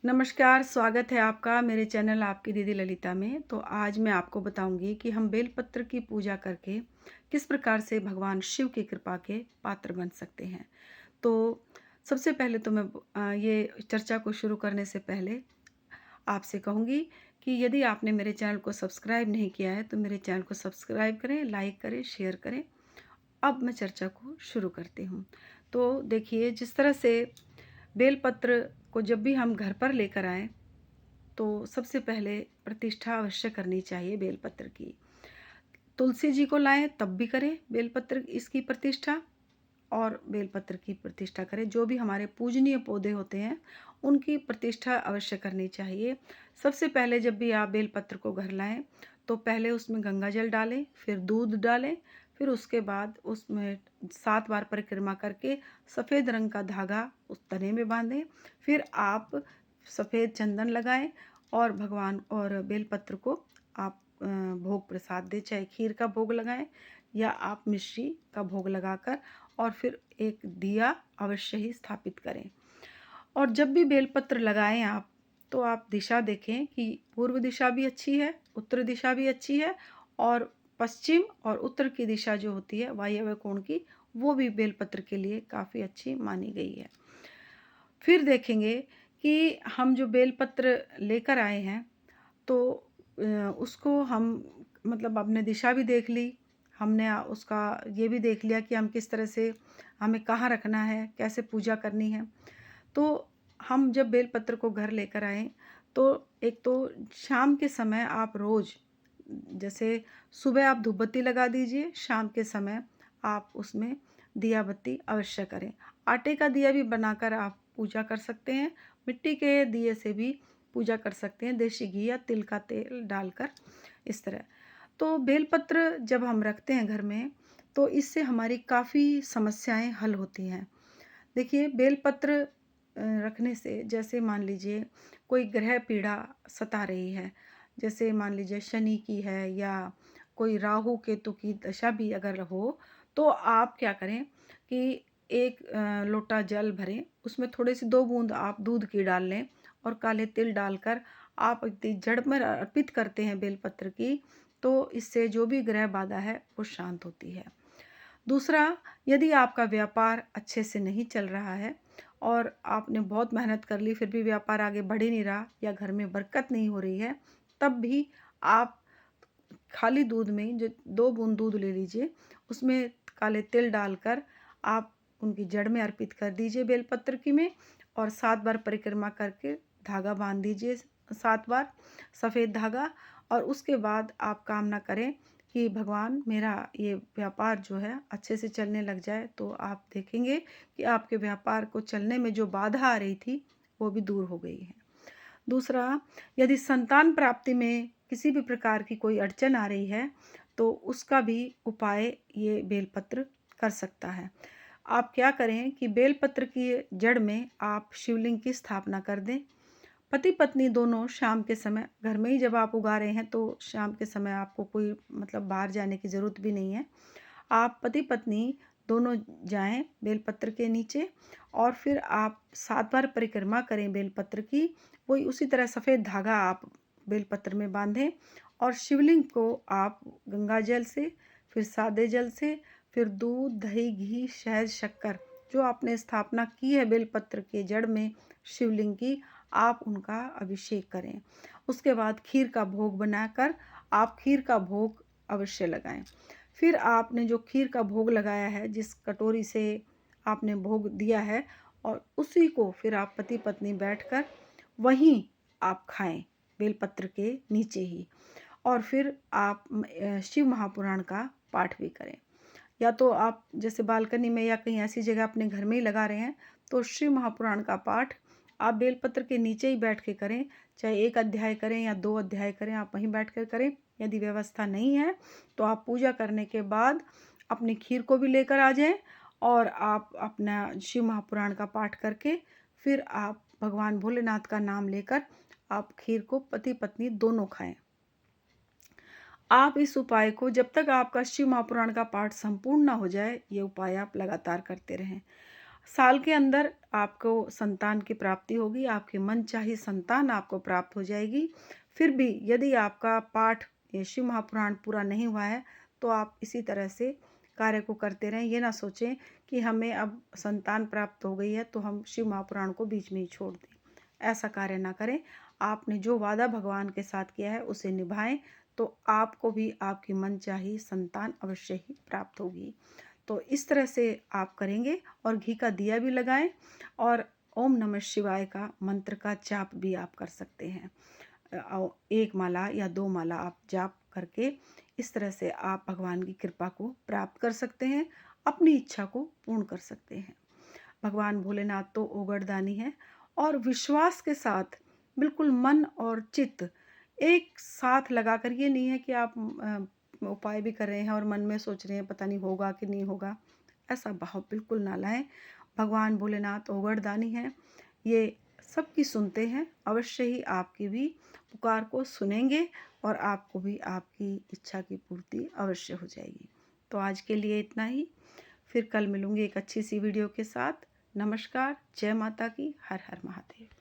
नमस्कार, स्वागत है आपका मेरे चैनल आपकी दीदी ललिता में। तो आज मैं आपको बताऊंगी कि हम बेलपत्र की पूजा करके किस प्रकार से भगवान शिव की कृपा के पात्र बन सकते हैं। तो सबसे पहले तो मैं ये चर्चा को शुरू करने से पहले आपसे कहूँगी कि यदि आपने मेरे चैनल को सब्सक्राइब नहीं किया है तो मेरे चैनल को सब्सक्राइब करें, लाइक करें, शेयर करें। अब मैं चर्चा को शुरू करती हूँ। तो देखिए, जिस तरह से बेलपत्र को जब भी हम घर पर लेकर आएँ तो सबसे पहले प्रतिष्ठा अवश्य करनी चाहिए बेलपत्र की। तुलसी जी को लाएँ तब भी करें बेलपत्र इसकी प्रतिष्ठा, और बेलपत्र की प्रतिष्ठा करें। जो भी हमारे पूजनीय पौधे होते हैं, उनकी प्रतिष्ठा अवश्य करनी चाहिए। सबसे पहले जब भी आप बेलपत्र को घर लाएँ, तो पहले उसमें गंगा जल डालें, फिर दूध डालें, फिर उसके बाद उसमें 7 बार परिक्रमा करके सफ़ेद रंग का धागा उस तने में बाँधें। फिर आप सफ़ेद चंदन लगाएँ और भगवान और बेलपत्र को आप भोग प्रसाद दें, चाहे खीर का भोग लगाएँ या आप मिश्री का भोग लगाकर, और फिर एक दिया अवश्य ही स्थापित करें। और जब भी बेलपत्र लगाएं आप, तो आप दिशा देखें कि पूर्व दिशा भी अच्छी है, उत्तर दिशा भी अच्छी है, और पश्चिम और उत्तर की दिशा जो होती है वायव्य कोण की, वो भी बेलपत्र के लिए काफ़ी अच्छी मानी गई है। फिर देखेंगे कि हम जो बेलपत्र लेकर आए हैं, तो उसको हम मतलब हमने दिशा भी देख ली, हमने उसका ये भी देख लिया कि हम किस तरह से हमें कहाँ रखना है, कैसे पूजा करनी है। तो हम जब बेलपत्र को घर लेकर आएँ, तो एक तो शाम के समय आप रोज़, जैसे सुबह आप धूप बत्ती लगा दीजिए, शाम के समय आप उसमें दिया बत्ती अवश्य करें। आटे का दिया भी बनाकर आप पूजा कर सकते हैं, मिट्टी के दिए से भी पूजा कर सकते हैं, देसी घी या तिल का तेल डालकर, इस तरह। तो बेलपत्र जब हम रखते हैं घर में, तो इससे हमारी काफ़ी समस्याएँ हल होती हैं। देखिए, बेलपत्र रखने से, जैसे मान लीजिए कोई ग्रह पीड़ा सता रही है, जैसे मान लीजिए शनि की है या कोई राहु केतु की दशा भी अगर हो, तो आप क्या करें कि एक लोटा जल भरें, उसमें थोड़े से 2 बूंद आप दूध की डाल लें और काले तिल डालकर आप यदि जड़ में अर्पित करते हैं बेलपत्र की, तो इससे जो भी ग्रह बाधा है वो शांत होती है। दूसरा, यदि आपका व्यापार अच्छे से नहीं चल रहा है और आपने बहुत मेहनत कर ली फिर भी व्यापार आगे बढ़ ही नहीं रहा, या घर में बरकत नहीं हो रही है, तब भी आप खाली दूध में जो 2 बूंद दूध ले लीजिए, उसमें काले तिल डालकर आप उनकी जड़ में अर्पित कर दीजिए बेलपत्र की में, और 7 बार परिक्रमा करके धागा बांध दीजिए, 7 बार सफ़ेद धागा। और उसके बाद आप कामना करें कि भगवान मेरा ये व्यापार जो है अच्छे से चलने लग जाए, तो आप देखेंगे कि आपके व्यापार को चलने में जो बाधा आ रही थी, वो भी दूर हो गई है। दूसरा, यदि संतान प्राप्ति में किसी भी प्रकार की कोई अड़चन आ रही है, तो उसका भी उपाय ये बेलपत्र कर सकता है। आप क्या करें कि बेलपत्र की जड़ में आप शिवलिंग की स्थापना कर दें। पति पत्नी दोनों शाम के समय घर में ही, जब आप उगा रहे हैं तो शाम के समय आपको कोई मतलब बाहर जाने की ज़रूरत भी नहीं है। आप पति पत्नी दोनों जाएं बेलपत्र के नीचे, और फिर आप 7 बार परिक्रमा करें बेलपत्र की। वही उसी तरह सफ़ेद धागा आप बेलपत्र में बांधें, और शिवलिंग को आप गंगा जल से, फिर सादे जल से, फिर दूध, दही, घी, शहद, शक्कर, जो आपने स्थापना की है बेलपत्र के जड़ में शिवलिंग की, आप उनका अभिषेक करें। उसके बाद खीर का भोग बनाकर आप खीर का भोग अवश्य लगाएं। फिर आपने जो खीर का भोग लगाया है, जिस कटोरी से आपने भोग दिया है, और उसी को फिर आप पति पत्नी बैठकर वहीं आप खाएं, बेलपत्र के नीचे ही। और फिर आप शिव महापुराण का पाठ भी करें। या तो आप जैसे बालकनी में या कहीं ऐसी जगह अपने घर में ही लगा रहे हैं, तो शिव महापुराण का पाठ आप बेलपत्र के नीचे ही बैठ के करें, चाहे 1 अध्याय करें या 2 अध्याय करें, आप वहीं बैठ कर करें। यदि व्यवस्था नहीं है, तो आप पूजा करने के बाद अपनी खीर को भी लेकर आ जाएं, और आप अपना शिव महापुराण का पाठ करके फिर आप भगवान भोलेनाथ का नाम लेकर आप खीर को पति पत्नी दोनों खाएं। आप इस उपाय को जब तक आपका शिव महापुराण का पाठ संपूर्ण ना हो जाए, ये उपाय आप लगातार करते रहें। साल के अंदर आपको संतान की प्राप्ति होगी, आपकी मनचाही संतान आपको प्राप्त हो जाएगी। फिर भी यदि आपका पाठ ये शिव महापुराण पूरा नहीं हुआ है, तो आप इसी तरह से कार्य को करते रहें। ये ना सोचें कि हमें अब संतान प्राप्त हो गई है तो हम शिव महापुराण को बीच में ही छोड़ दें। ऐसा कार्य ना करें। आपने जो वादा भगवान के साथ किया है उसे निभाएं, तो आपको भी आपकी मनचाही संतान अवश्य ही प्राप्त होगी। तो इस तरह से आप करेंगे और घी का दिया भी लगाएं और ओम नमः शिवाय का मंत्र का जाप भी आप कर सकते हैं। एक माला या 2 माला आप जाप करके इस तरह से आप भगवान की कृपा को प्राप्त कर सकते हैं, अपनी इच्छा को पूर्ण कर सकते हैं। भगवान भोलेनाथ तो ओगरदानी हैं और विश्वास के साथ बिल्कुल मन और चित्त एक साथ लगाकर, ये नहीं है कि आप उपाय भी कर रहे हैं और मन में सोच रहे हैं पता नहीं होगा कि नहीं होगा, ऐसा भाव बिल्कुल ना लाएं। भगवान भोलेनाथ ओगरदानी हैं, ये सबकी सुनते हैं, अवश्य ही आपकी भी पुकार को सुनेंगे और आपको भी आपकी इच्छा की पूर्ति अवश्य हो जाएगी। तो आज के लिए इतना ही, फिर कल मिलूँगी एक अच्छी सी वीडियो के साथ। नमस्कार, जय माता की, हर हर महादेव।